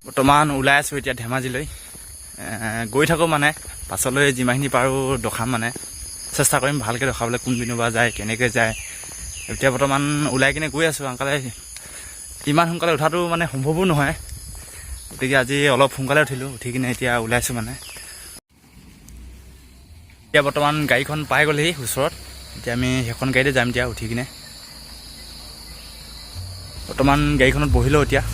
বৰ্তমান ওলাই আছোঁ এতিয়া ধেমাজিলৈ গৈ থাকোঁ মানে পাছলৈ যিমানখিনি পাৰোঁ দেখাম মানে চেষ্টা কৰিম ভালকৈ দেখাবলৈ কোনপিনৰ পৰা যায় কেনেকৈ যায় এতিয়া বৰ্তমান ওলাই কিনে গৈ আছোঁ আনকালে ইমান সোনকালে উঠাটো মানে সম্ভৱো নহয় গতিকে আজি অলপ সোনকালে উঠিলোঁ উঠি কিনে এতিয়া ওলাইছোঁ মানে এতিয়া বৰ্তমান গাড়ীখন পাই গ'লেহি ওচৰত এতিয়া আমি সেইখন গাড়ীতে যাম এতিয়া উঠি কিনে বৰ্তমান গাড়ীখনত বহিলোঁ এতিয়া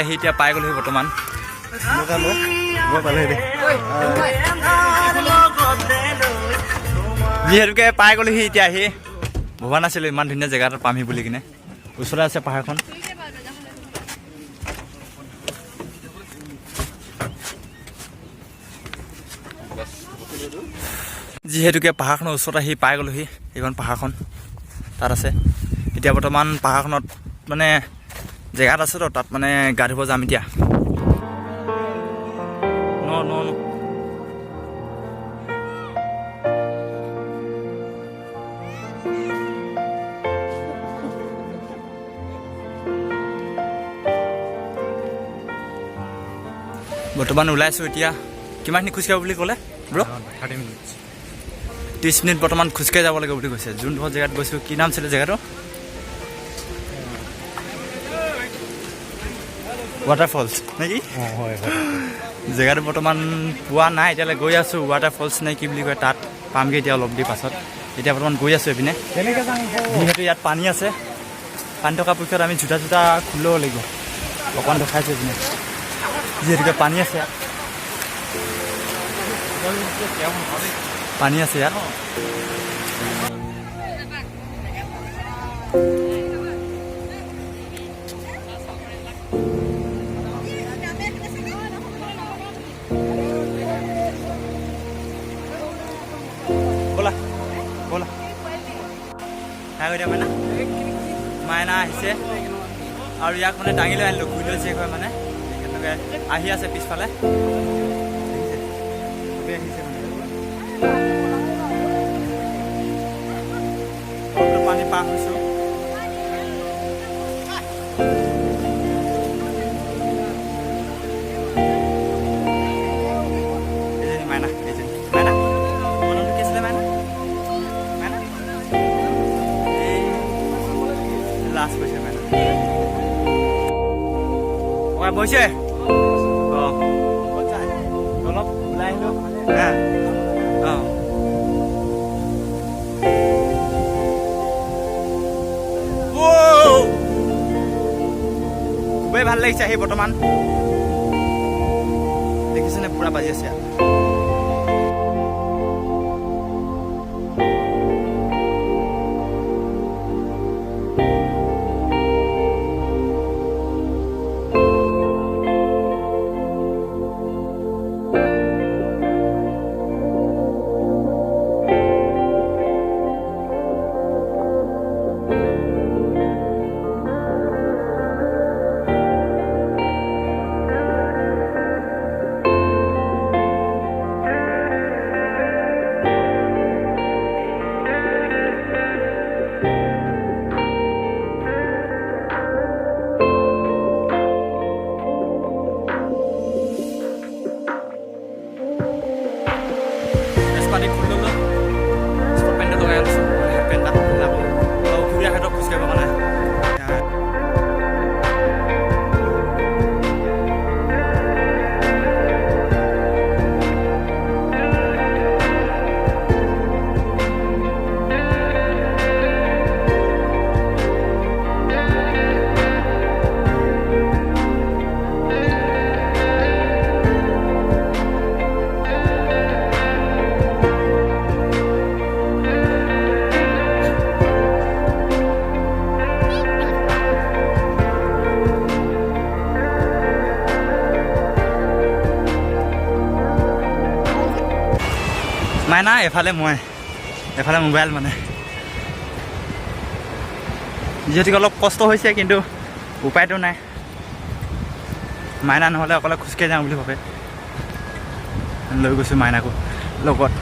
আহি এতিয়া পাই গ'লোহি বৰ্তমান যিহেতুকে পাই গ'লোহি এতিয়া আহি ভবা নাছিলোঁ ইমান ধুনীয়া জেগা এটা পামহি বুলি কিনে ওচৰতে আছে পাহাৰখন যিহেতুকে পাহাৰখনৰ ওচৰত আহি পাই গ'লোহি এইখন পাহাৰখন তাত আছে এতিয়া বৰ্তমান পাহাৰখনত মানে জেগাত আছে তো তাত মানে গা ধুব যাম এতিয়া বৰ্তমান ওলাইছোঁ এতিয়া কিমানখিনি খোজকাঢ়িব বুলি ক'লে ব্ৰ 30 মিনিট 30 মিনিট বৰ্তমান খোজকাঢ়ি যাব লাগিব বুলি কৈছে যোনডোখৰ জেগাত গৈছোঁ কি নাম আছিলে জেগাটো ৱাটাৰফলছ নেকি হয় জেগাটো বৰ্তমান পোৱা নাই এতিয়ালৈ গৈ আছোঁ ৱাটাৰফলছ নে কি বুলি কয় তাত পামগৈ এতিয়া অলপ দেৰি পাছত এতিয়া বৰ্তমান গৈ আছোঁ এইপিনে যিহেতু ইয়াত পানী আছে পানী থকা পক্ষত আমি জোতা খুলি ল'ব লাগিব অকণমান দেখাইছোঁ এইপিনে যিহেতুকে পানী আছে ইয়াত মাইনা আহিছে আৰু ইয়াক মানে দাঙি লৈ আনিলোঁ ঘূৰি লৈছে কয় মানে সেনেকৈ আহি আছে পিছফালে পানী পাৰ হৈছোঁ মাইনা মনটো কি আছিলে মাইনা লাষ্ট কৈছে মাইনা বহিছে আহিলোঁ অঁ খুবেই ভাল লাগিছে আহি বৰ্তমান দেখিছেনে পুৰা বাজি আছে পাতি খুলি ল'লোঁ স্পট পেণ্টটো লগাই লৈছোঁ হাফ পেণ্ট এটা মিলাব আৰু ঘূৰি আহেঁতক খোজকাঢ়িব মানে মাইনা এফালে মোবাইল মানে যিহেতুকে অলপ কষ্ট হৈছে কিন্তু উপায়টো নাই মাইনা নহ'লে অকলে খোজকাঢ়ি যাওঁ বুলি ভাবে লৈ গৈছোঁ মাইনাকো লগত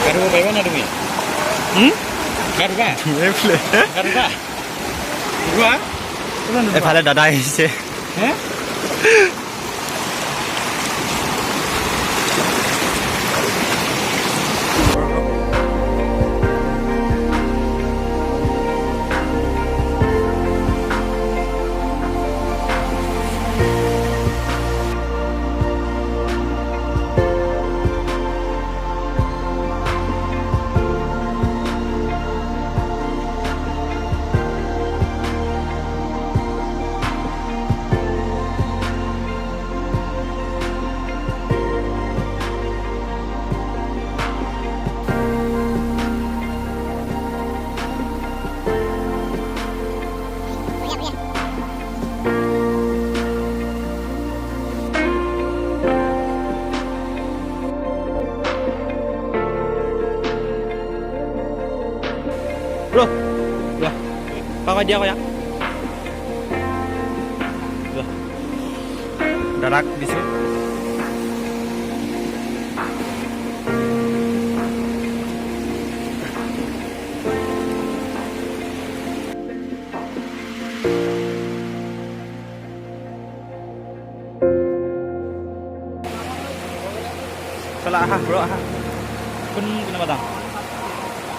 Garuba পাৰিবা না তুমি এফালে দাদা আহিছে Bro, ya, pakai dia kayak. Darak di sini. Salah aha, bro aha. Kun kenapa tang?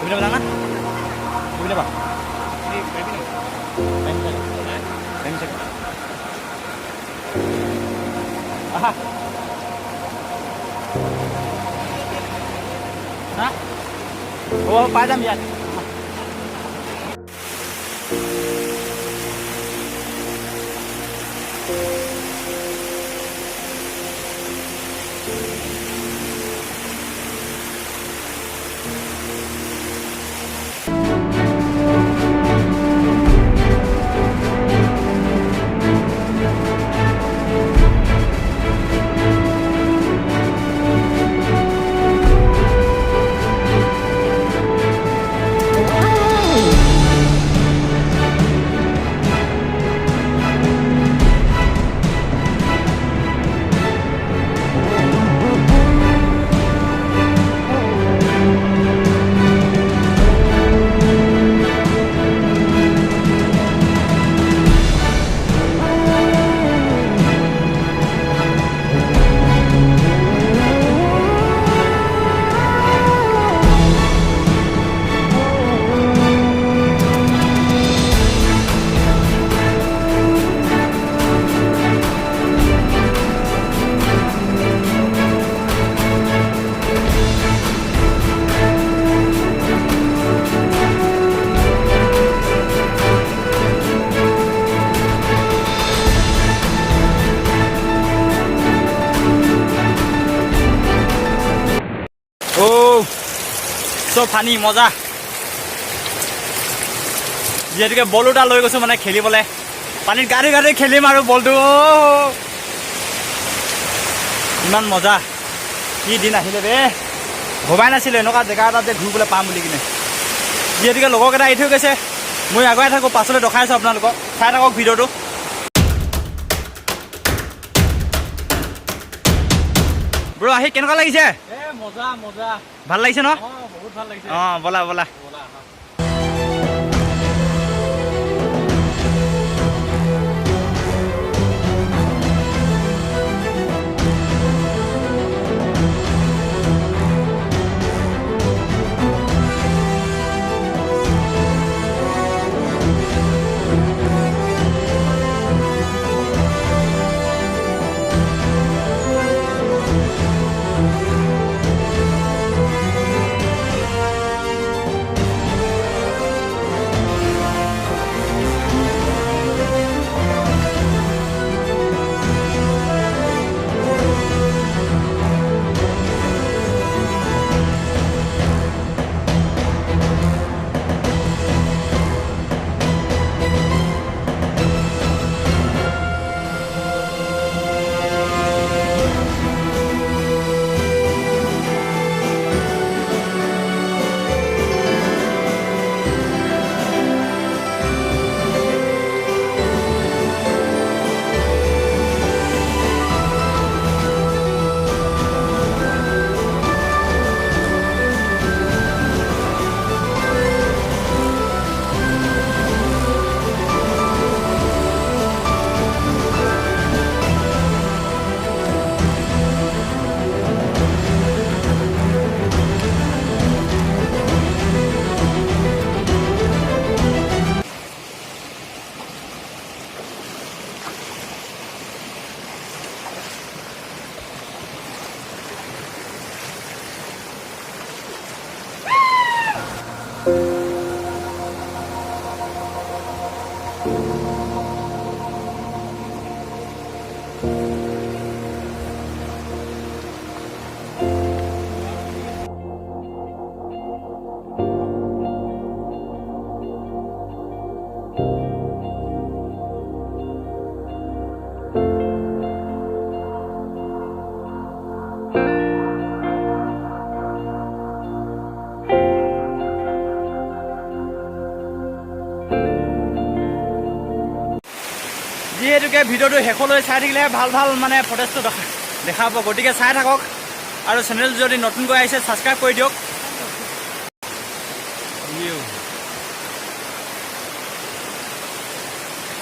Kenapa tang ah? Bila ba? Time check. Aha. Ha? Oh, padam yan. পানী মজা যিহেতুকে বল এটা লৈ গৈছোঁ মানে খেলিবলৈ পানীত গাড়ী খেলিম আৰু বলটো ইমান মজা কি দিন আহিলে বে ভবাই নাছিলোঁ এনেকুৱা জেগা এটাত যে ঘূৰিবলৈ পাম বুলি কিনে যিহেতুকে লগৰকেইটা এৰি থৈ গৈছে মই আগুৱাই থাকোঁ পাছলৈ দেখাই আছোঁ আপোনালোকক চাই থাকক ভিডিঅ'টো ব্ৰ আহি কেনেকুৱা লাগিছে মজা মজা ভাল লাগিছে ন বহুত ভাল লাগিছে অঁ ব'লা ব'লা যিহেতুকে ভিডিঅ'টো শেষলৈ চাই থাকিলে ভাল ভাল মানে ফটেজটো দেখা পাব গতিকে চাই থাকক আৰু চেনেল যদি নতুনকৈ আহিছে ছাবস্ক্ৰাইব কৰি দিয়ক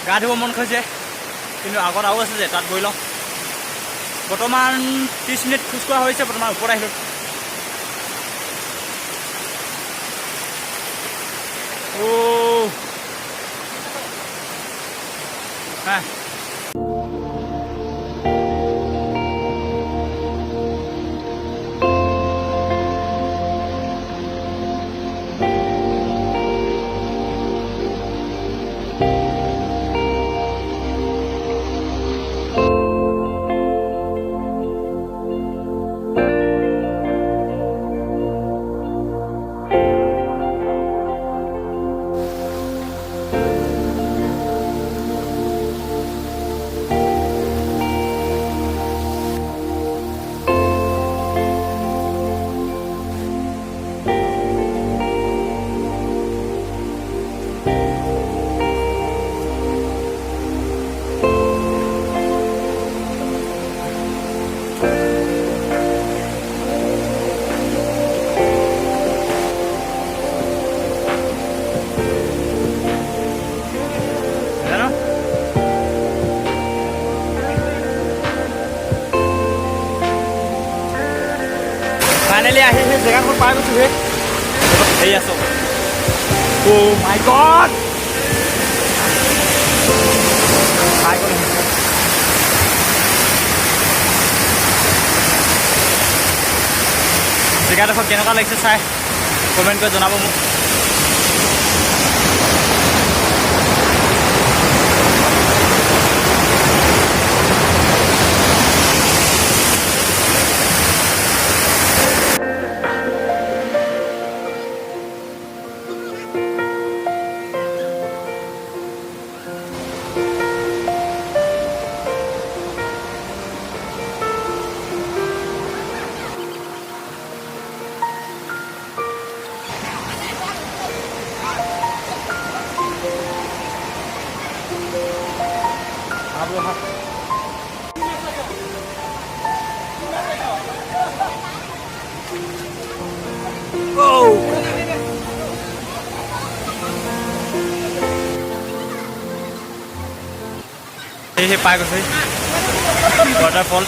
গা ধুব মন গৈছে কিন্তু আগত আৰু আছে যে তাত গৈ লওঁ বৰ্তমান 30 মিনিট খোজকঢ়া হৈছে বৰ্তমান ওপৰত আহিলোঁ হা ফাইনেলি আহি সেই জেগাখন পাই গৈছোঁ হে এই আছোঁ অ' মাই গড পাই গ'লো জেগাডোখৰ কেনেকুৱা লাগিছে চাই কমেণ্ট কৰি জনাব মোক সেই পাই গৈছে ৱাটাৰফল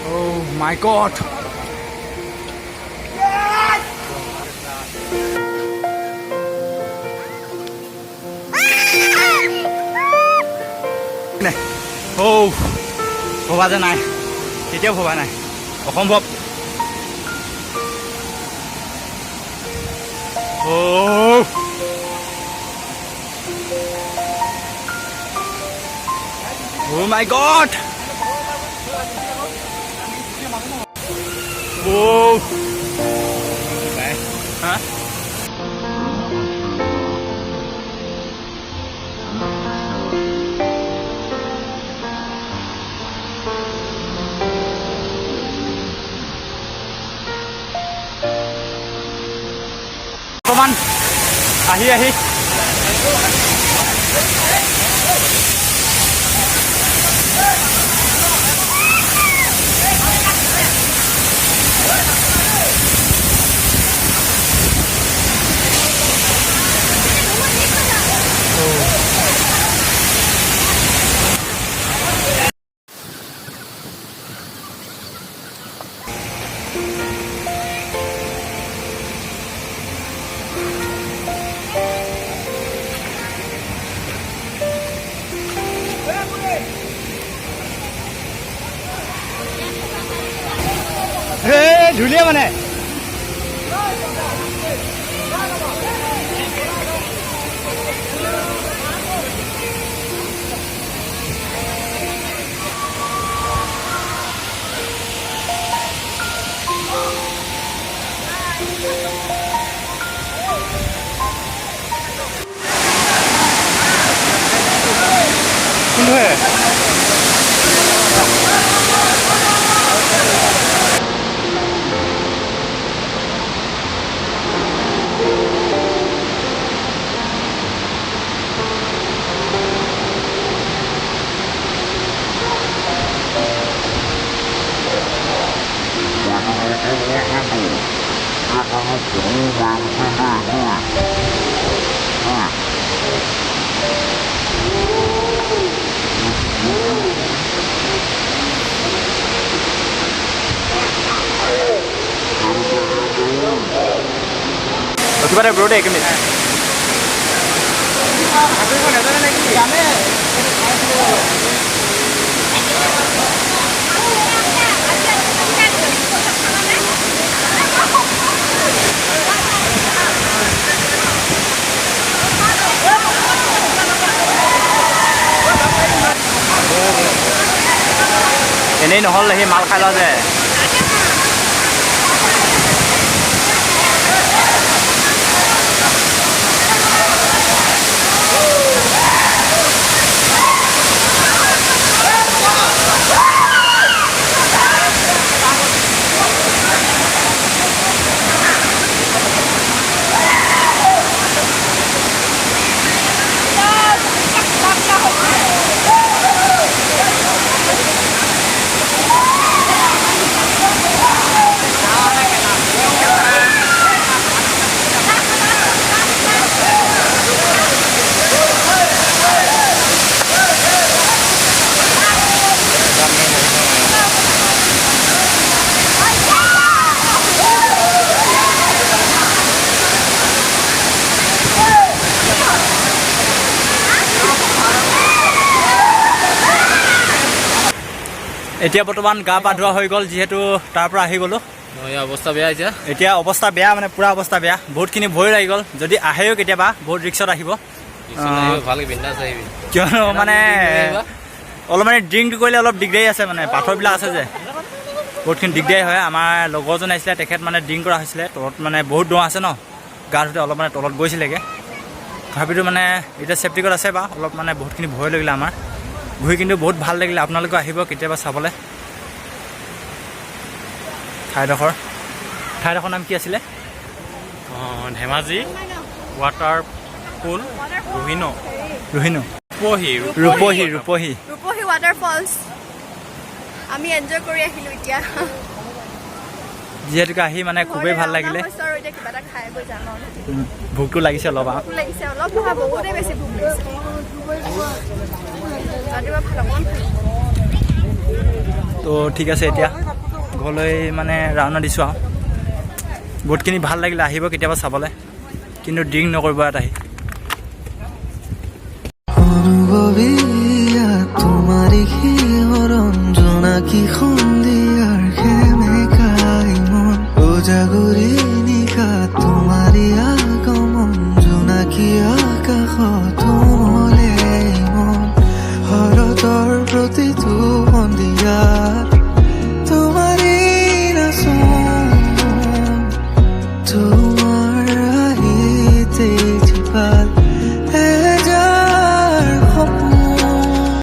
Oh my God! নাই ভবা যে নাই কেতিয়াও ভবা নাই অসম্ভৱ Oh my God! Whoa! Hả? Teman, ahi. Dhulia মানে কিবা এটা ব্ৰ'ডে এক মিনিট এনেই নহ'ল সেই মাল খাই লোৱা যে এতিয়া বৰ্তমান গা পা ধোৱা হৈ গ'ল যিহেতু তাৰ পৰা আহি গ'লো। অৱস্থা বেয়া এতিয়া। এতিয়া অৱস্থা বেয়া মানে পুৰা অৱস্থা বেয়া, বহুতখিনি ভয় লাগি গ'ল। যদি আহেও কেতিয়াবা বহুত ৰিক্সত আহিব, ভালকে বিন্দাছ আহিবি। কিয়নো মানে অলপ মানে ড্ৰিংকটো কৰিলে অলপ দিগদাৰী আছে, মানে পাথৰবিলাক আছে যে বহুতখিনি দিগদাৰী হয়। আমাৰ লগৰজন আহিছিলে, তেখেত মানে ড্ৰিংক কৰা হৈছিলে, তলত মানে বহুত দৌৰ আছে ন, গা ধুতে অলপ মানে তলত গৈছিলেগৈ। তথাপিতো মানে এতিয়া চেফটিকত আছে বা অলপ মানে বহুতখিনি ভয় লাগিলে আমাৰ। ঘূৰি কিন্তু বহুত ভাল লাগিলে, আপোনালোকেও আহিব কেতিয়াবা চাবলৈ। ঠাইডোখৰ নাম কি আছিলে? ধেমাজি ৱাটাৰ পুল ৰোহিণো ৰূপহী ৱাটাৰ ফলছ আমি এনজয় কৰি আহিলোঁ। এতিয়া যিহেতুকে আহি মানে খুবেই ভাল লাগিলে। কিবা এটা খাই বৈ যাম। ভোকটো লাগিছে অলপ আৰু অলপ নহয়, বহুতেই বেছি ভোক লাগিছে। ৰাতিপুৱা ভাল অকণমান তো ঠিক আছে, এতিয়া ঘৰলৈ মানে ৰাওনা দিছোঁ আৰু। বহুতখিনি ভাল লাগিলে, আহিব কেতিয়াবা চাবলৈ, কিন্তু ড্ৰিংক নকৰিব ইয়াত আহি। তোমাৰি শিহৰণ জোনাকি সন্ধিয়াৰ সেমেকাই মন ওজাগৰি নিশা তোমাৰি আগমন জোনাকি আকাশত মলে মন শৰতৰ প্ৰতিটো